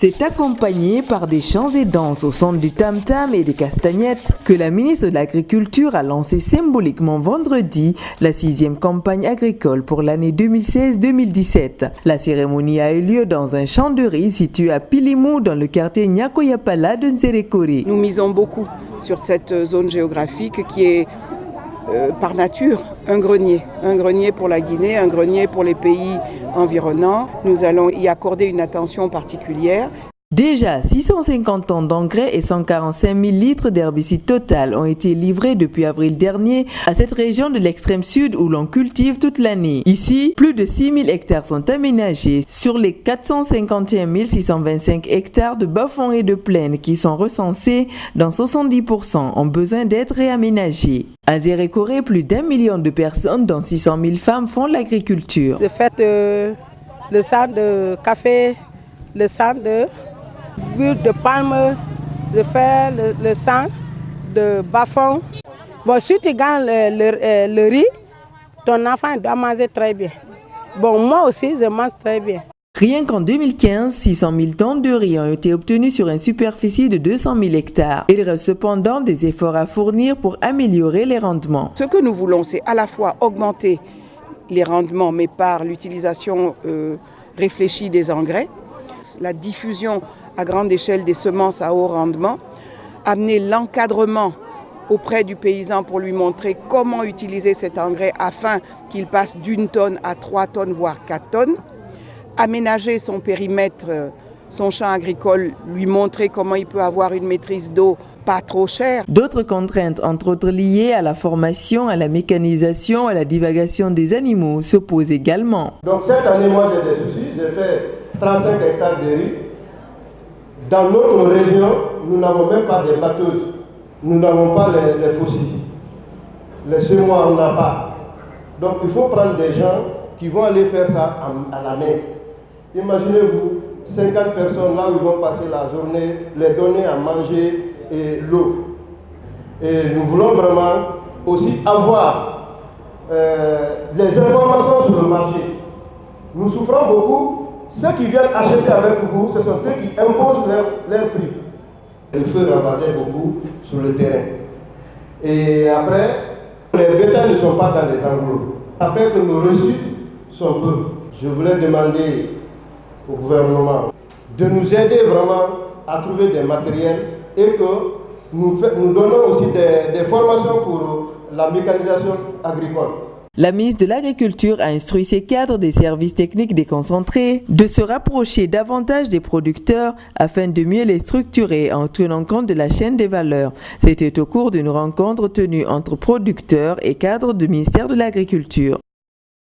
C'est accompagné par des chants et danses au son du tam-tam et des castagnettes que la ministre de l'Agriculture a lancé symboliquement vendredi la 6e campagne agricole pour l'année 2016-2017. La cérémonie a eu lieu dans un champ de riz situé à Pilimou dans le quartier Nyakoyapala de Nzerekore. Nous misons beaucoup sur cette zone géographique qui est par nature un grenier pour la Guinée, un grenier pour les pays environnants. Nous allons y accorder une attention particulière. Déjà, 650 tonnes d'engrais et 145 000 litres d'herbicide total ont été livrés depuis avril dernier à cette région de l'extrême sud où l'on cultive toute l'année. Ici, plus de 6 000 hectares sont aménagés sur les 451 625 hectares de bas-fonds et de plaines qui sont recensés, dans 70% ont besoin d'être réaménagés. À Nzerekore, plus d'1 million de personnes, dont 600 000 femmes, font l'agriculture. Le fait le sang de café, le sang de huile de palme, de faire le sang de bas-fond. Bon, si tu gagnes le riz, ton enfant doit manger très bien. Bon, moi aussi, je mange très bien. Rien qu'en 2015, 600 000 tonnes de riz ont été obtenues sur une superficie de 200 000 hectares. Il reste cependant des efforts à fournir pour améliorer les rendements. Ce que nous voulons, c'est à la fois augmenter les rendements, mais par l'utilisation réfléchie des engrais, la diffusion à grande échelle des semences à haut rendement, amener l'encadrement auprès du paysan pour lui montrer comment utiliser cet engrais afin qu'il passe d'1 tonne à 3 tonnes, voire 4 tonnes, aménager son périmètre, son champ agricole, lui montrer comment il peut avoir une maîtrise d'eau pas trop chère. D'autres contraintes, entre autres liées à la formation, à la mécanisation, à la divagation des animaux, se posent également. Donc cette année, moi j'ai des soucis, j'ai fait 35 hectares de riz. Dans notre région, nous n'avons même pas de batteuses. Nous n'avons pas les fossiles. Les semoirs, on n'a pas. Donc il faut prendre des gens qui vont aller faire ça à la main. Imaginez-vous, 50 personnes là où ils vont passer la journée, les donner à manger et l'eau. Et nous voulons vraiment aussi avoir des informations sur le marché. Nous souffrons beaucoup. Ceux qui viennent acheter avec vous, ce sont eux qui imposent leur prix. Le feu ravagait beaucoup sur le terrain. Et après, les bétails ne sont pas dans les enclos. Ça fait que nos reçus sont peu. Je voulais demander au gouvernement de nous aider vraiment à trouver des matériels et que nous donnons aussi des formations pour la mécanisation agricole. La ministre de l'Agriculture a instruit ses cadres des services techniques déconcentrés de se rapprocher davantage des producteurs afin de mieux les structurer en tenant compte de la chaîne des valeurs. C'était au cours d'une rencontre tenue entre producteurs et cadres du ministère de l'Agriculture.